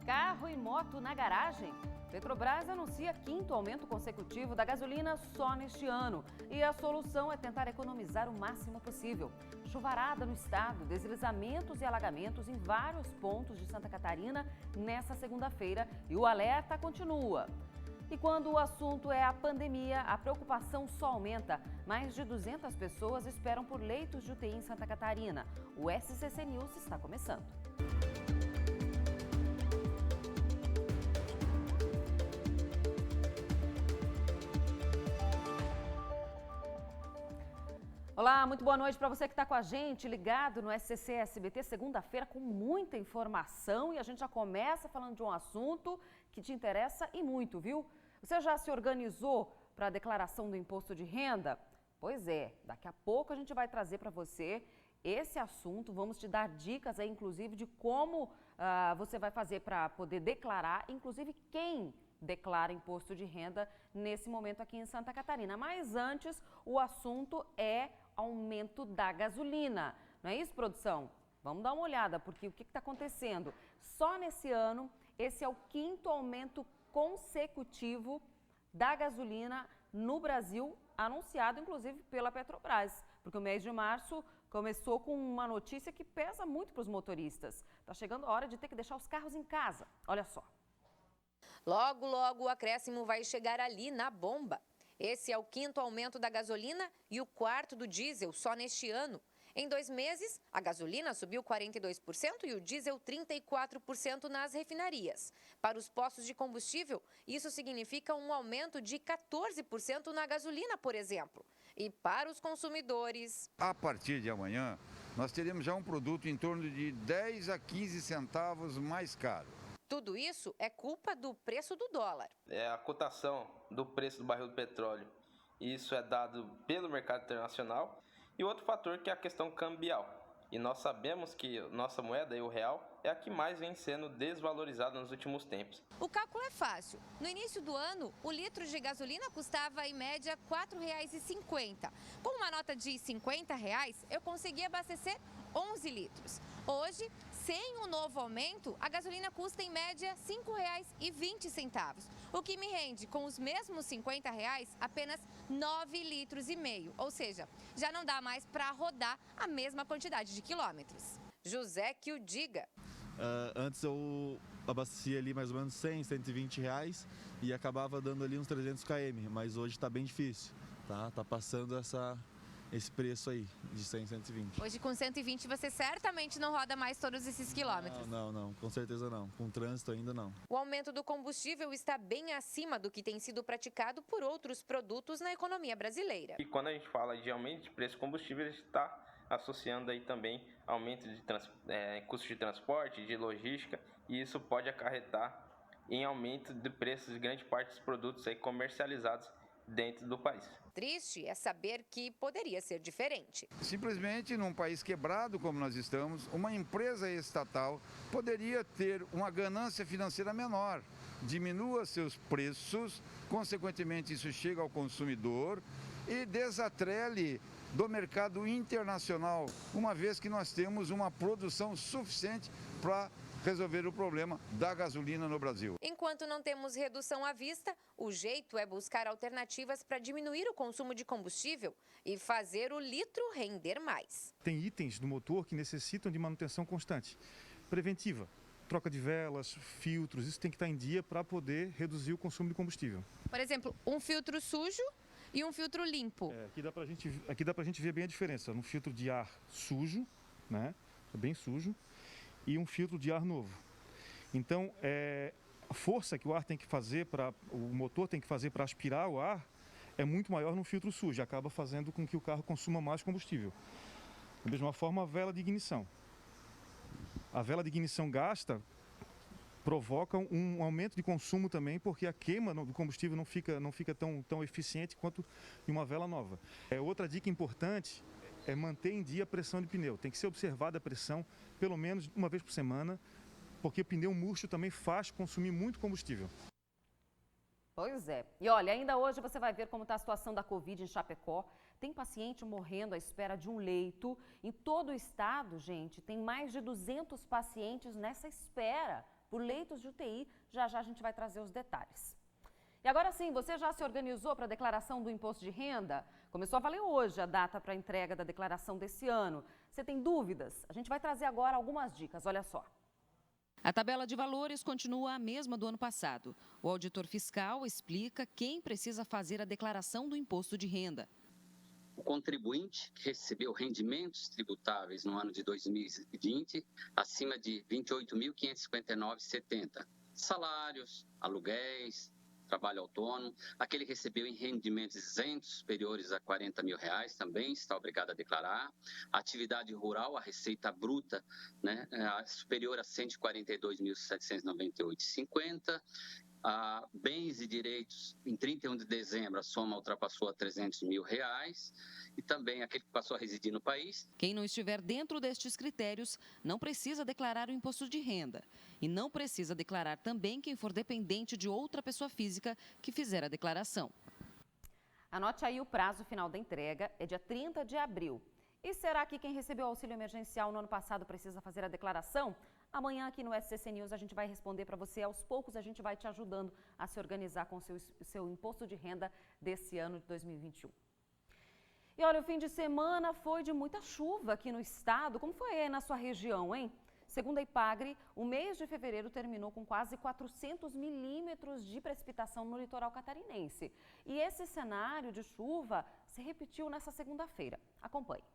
Carro e moto na garagem? Petrobras anuncia quinto aumento consecutivo da gasolina só neste ano. E a solução é tentar economizar o máximo possível. Chuvarada no estado, deslizamentos e alagamentos em vários pontos de Santa Catarina nesta segunda-feira e o alerta continua. E quando o assunto é a pandemia, a preocupação só aumenta. Mais de 200 pessoas esperam por leitos de UTI em Santa Catarina. O SCC News está começando. Olá, muito boa noite para você que está com a gente, ligado no SCC SBT, segunda-feira com muita informação e a gente já começa falando de um assunto que te interessa e muito, viu? Você já se organizou para a declaração do imposto de renda? Pois é, daqui a pouco a gente vai trazer para você esse assunto, vamos te dar dicas aí, inclusive, de como você vai fazer para poder declarar, inclusive quem declara imposto de renda nesse momento aqui em Santa Catarina. Mas antes, o assunto é aumento da gasolina. Não é isso, produção? Vamos dar uma olhada, porque o que está acontecendo? Só nesse ano, esse é o quinto aumento consecutivo da gasolina no Brasil, anunciado inclusive pela Petrobras, porque o mês de março começou com uma notícia que pesa muito para os motoristas. Está chegando a hora de ter que deixar os carros em casa. Olha só. Logo, logo o acréscimo vai chegar ali na bomba. Esse é o quinto aumento da gasolina e o quarto do diesel só neste ano. Em 2 meses, a gasolina subiu 42% e o diesel 34% nas refinarias. Para os postos de combustível, isso significa um aumento de 14% na gasolina, por exemplo. E para os consumidores... A partir de amanhã, nós teremos já um produto em torno de 10 a 15 centavos mais caro. Tudo isso é culpa do preço do dólar. É a cotação do preço do barril do petróleo. Isso é dado pelo mercado internacional. E outro fator que é a questão cambial. E nós sabemos que nossa moeda, o real, é a que mais vem sendo desvalorizada nos últimos tempos. O cálculo é fácil. No início do ano, o litro de gasolina custava, em média, R$ 4,50. Com uma nota de R$ 50, eu consegui abastecer 11 litros. Hoje, sem o novo aumento, a gasolina custa em média R$ 5,20, o que me rende, com os mesmos R$ 50, apenas 9,5 litros. Ou seja, já não dá mais para rodar a mesma quantidade de quilômetros. José que o diga. Antes eu abastecia ali mais ou menos 100, 120 reais e acabava dando ali uns 300 km, mas hoje está bem difícil, tá? Tá passando esse preço aí de 100, 120. Hoje com 120 você certamente não roda mais todos esses quilômetros. Não, com certeza não. Com trânsito ainda não. O aumento do combustível está bem acima do que tem sido praticado por outros produtos na economia brasileira. E quando a gente fala de aumento de preço do combustível, a gente está associando aí também aumento de custo de transporte, de logística, e isso pode acarretar em aumento de preços de grande parte dos produtos aí comercializados dentro do país. Triste é saber que poderia ser diferente. Simplesmente, num país quebrado como nós estamos, uma empresa estatal poderia ter uma ganância financeira menor, diminua seus preços, consequentemente isso chega ao consumidor e desatrele do mercado internacional, uma vez que nós temos uma produção suficiente para resolver o problema da gasolina no Brasil. Enquanto não temos redução à vista, o jeito é buscar alternativas para diminuir o consumo de combustível e fazer o litro render mais. Tem itens do motor que necessitam de manutenção constante, preventiva. Troca de velas, filtros, isso tem que estar em dia para poder reduzir o consumo de combustível. Por exemplo, um filtro sujo e um filtro limpo. Aqui dá pra gente ver bem a diferença. Um filtro de ar sujo, né? Bem sujo, e um filtro de ar novo. Então, a força que o ar tem que fazer o motor tem que fazer para aspirar o ar é muito maior no filtro sujo, acaba fazendo com que o carro consuma mais combustível. Da mesma forma, a vela de ignição. A vela de ignição gasta provoca um aumento de consumo também, porque a queima do combustível não fica tão eficiente quanto em uma vela nova. Outra dica importante é manter em dia a pressão de pneu. Tem que ser observada a pressão pelo menos uma vez por semana, porque o pneu murcho também faz consumir muito combustível. Pois é. E olha, ainda hoje você vai ver como está a situação da Covid em Chapecó. Tem paciente morrendo à espera de um leito. Em todo o estado, gente, tem mais de 200 pacientes nessa espera por leitos de UTI. Já já a gente vai trazer os detalhes. E agora sim, você já se organizou para a declaração do imposto de renda? Começou a valer hoje a data para a entrega da declaração desse ano. Você tem dúvidas? A gente vai trazer agora algumas dicas, olha só. A tabela de valores continua a mesma do ano passado. O auditor fiscal explica quem precisa fazer a declaração do imposto de renda. O contribuinte que recebeu rendimentos tributáveis no ano de 2020 acima de R$ 28.559,70. Salários, aluguéis, trabalho autônomo, aquele que recebeu em rendimentos isentos superiores a R$ 40 mil também está obrigado a declarar. A atividade rural, a receita bruta, né, superior a R$ 142.798,50. Bens e direitos, em 31 de dezembro, a soma ultrapassou a R$ 300 mil. E também aquele que passou a residir no país. Quem não estiver dentro destes critérios não precisa declarar o imposto de renda. E não precisa declarar também quem for dependente de outra pessoa física que fizer a declaração. Anote aí o prazo final da entrega, é dia 30 de abril. E será que quem recebeu auxílio emergencial no ano passado precisa fazer a declaração? Amanhã aqui no SCC News a gente vai responder para você. Aos poucos a gente vai te ajudando a se organizar com o seu imposto de renda desse ano de 2021. E olha, o fim de semana foi de muita chuva aqui no estado. Como foi aí na sua região, hein? Segundo a Ipagre, o mês de fevereiro terminou com quase 400 milímetros de precipitação no litoral catarinense. E esse cenário de chuva se repetiu nessa segunda-feira. Acompanhe.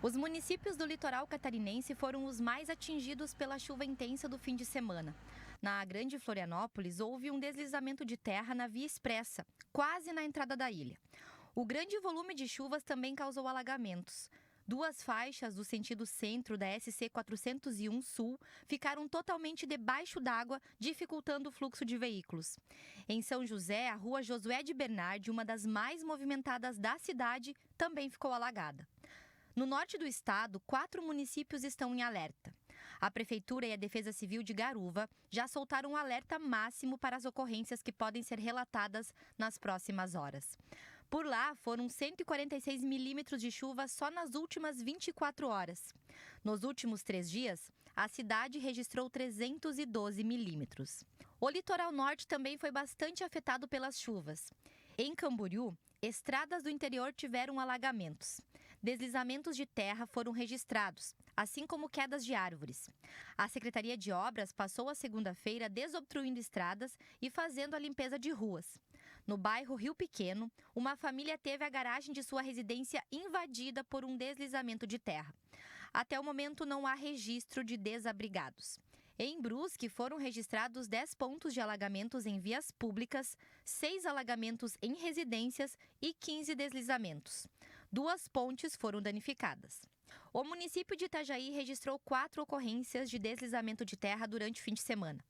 Os municípios do litoral catarinense foram os mais atingidos pela chuva intensa do fim de semana. Na Grande Florianópolis, houve um deslizamento de terra na via expressa, quase na entrada da ilha. O grande volume de chuvas também causou alagamentos. 2 faixas do sentido centro da SC 401 Sul ficaram totalmente debaixo d'água, dificultando o fluxo de veículos. Em São José, a rua Josué de Bernardi, uma das mais movimentadas da cidade, também ficou alagada. No norte do estado, 4 municípios estão em alerta. A Prefeitura e a Defesa Civil de Garuva já soltaram um alerta máximo para as ocorrências que podem ser relatadas nas próximas horas. Por lá, foram 146 milímetros de chuva só nas últimas 24 horas. Nos últimos 3 dias, a cidade registrou 312 milímetros. O litoral norte também foi bastante afetado pelas chuvas. Em Camboriú, estradas do interior tiveram alagamentos. Deslizamentos de terra foram registrados, assim como quedas de árvores. A Secretaria de Obras passou a segunda-feira desobstruindo estradas e fazendo a limpeza de ruas. No bairro Rio Pequeno, uma família teve a garagem de sua residência invadida por um deslizamento de terra. Até o momento não há registro de desabrigados. Em Brusque, foram registrados 10 pontos de alagamentos em vias públicas, 6 alagamentos em residências e 15 deslizamentos. 2 pontes foram danificadas. O município de Itajaí registrou 4 ocorrências de deslizamento de terra durante o fim de semana.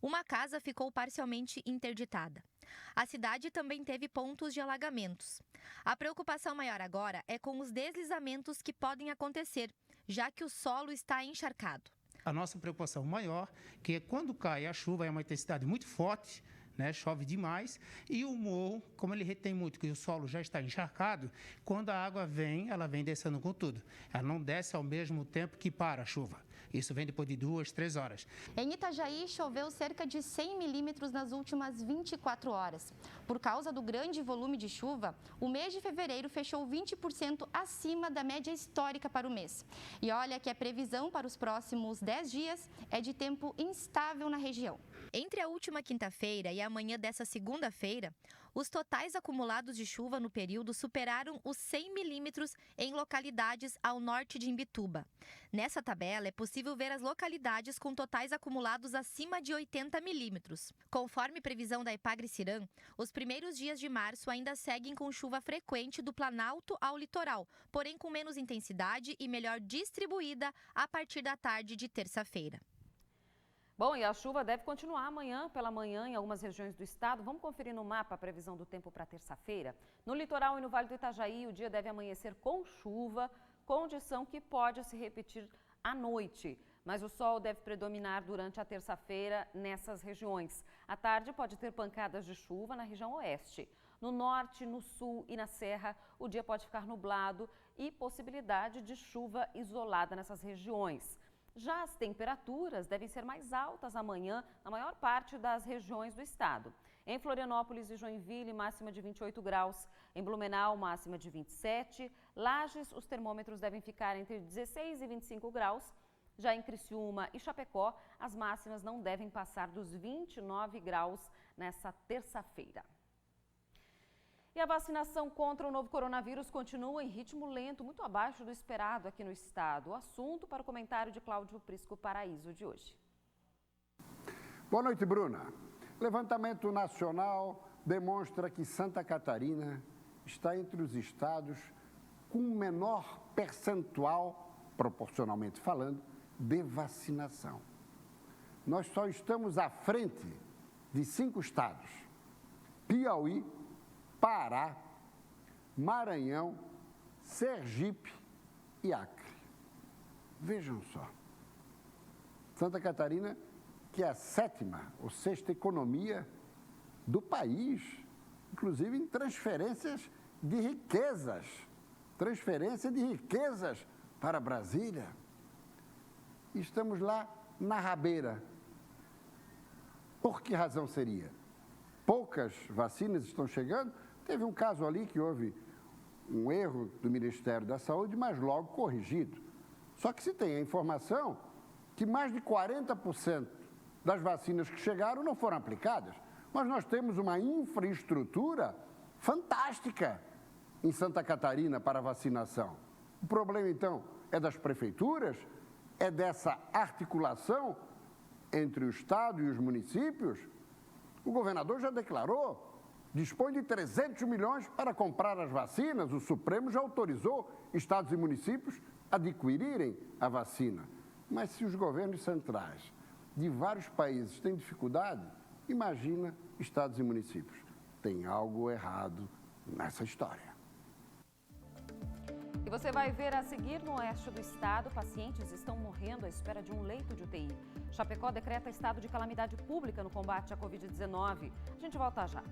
Uma casa ficou parcialmente interditada. A cidade também teve pontos de alagamentos. A preocupação maior agora é com os deslizamentos que podem acontecer, já que o solo está encharcado. A nossa preocupação maior é quando cai a chuva, é uma intensidade muito forte, né, chove demais, e o morro, como ele retém muito, que o solo já está encharcado, quando a água vem, ela vem descendo com tudo. Ela não desce ao mesmo tempo que para a chuva. Isso vem depois de 2, 3 horas. Em Itajaí, choveu cerca de 100 milímetros nas últimas 24 horas. Por causa do grande volume de chuva, o mês de fevereiro fechou 20% acima da média histórica para o mês. E olha que a previsão para os próximos 10 dias é de tempo instável na região. Entre a última quinta-feira e a manhã dessa segunda-feira, os totais acumulados de chuva no período superaram os 100 milímetros em localidades ao norte de Imbituba. Nessa tabela, é possível ver as localidades com totais acumulados acima de 80 milímetros. Conforme previsão da Ipagre-Ciram, os primeiros dias de março ainda seguem com chuva frequente do Planalto ao litoral, porém com menos intensidade e melhor distribuída a partir da tarde de terça-feira. Bom, e a chuva deve continuar amanhã pela manhã em algumas regiões do estado. Vamos conferir no mapa a previsão do tempo para terça-feira? No litoral e no Vale do Itajaí, o dia deve amanhecer com chuva, condição que pode se repetir à noite. Mas o sol deve predominar durante a terça-feira nessas regiões. À tarde pode ter pancadas de chuva na região oeste. No norte, no sul e na serra, o dia pode ficar nublado e possibilidade de chuva isolada nessas regiões. Já as temperaturas devem ser mais altas amanhã na maior parte das regiões do estado. Em Florianópolis e Joinville, máxima de 28 graus. Em Blumenau, máxima de 27. Lages, os termômetros devem ficar entre 16 e 25 graus. Já em Criciúma e Chapecó, as máximas não devem passar dos 29 graus nessa terça-feira. E a vacinação contra o novo coronavírus continua em ritmo lento, muito abaixo do esperado aqui no estado. O assunto para o comentário de Cláudio Prisco Paraíso de hoje. Boa noite, Bruna. Levantamento nacional demonstra que Santa Catarina está entre os estados com menor percentual, proporcionalmente falando, de vacinação. Nós só estamos à frente de 5 estados: Piauí, Pará, Maranhão, Sergipe e Acre. Vejam só. Santa Catarina, que é a 7ª ou 6ª economia do país, inclusive em transferências de riquezas. Transferência de riquezas para Brasília. Estamos lá na rabeira. Por que razão seria? Poucas vacinas estão chegando? Teve um caso ali que houve um erro do Ministério da Saúde, mas logo corrigido. Só que se tem a informação que mais de 40% das vacinas que chegaram não foram aplicadas. Mas nós temos uma infraestrutura fantástica em Santa Catarina para a vacinação. O problema, então, é das prefeituras? É dessa articulação entre o Estado e os municípios? O governador já declarou, dispõe de 300 milhões para comprar as vacinas. O Supremo já autorizou estados e municípios a adquirirem a vacina. Mas se os governos centrais de vários países têm dificuldade, imagina estados e municípios. Tem algo errado nessa história. E você vai ver a seguir: no oeste do estado, pacientes estão morrendo à espera de um leito de UTI. Chapecó decreta estado de calamidade pública no combate à Covid-19. A gente volta já.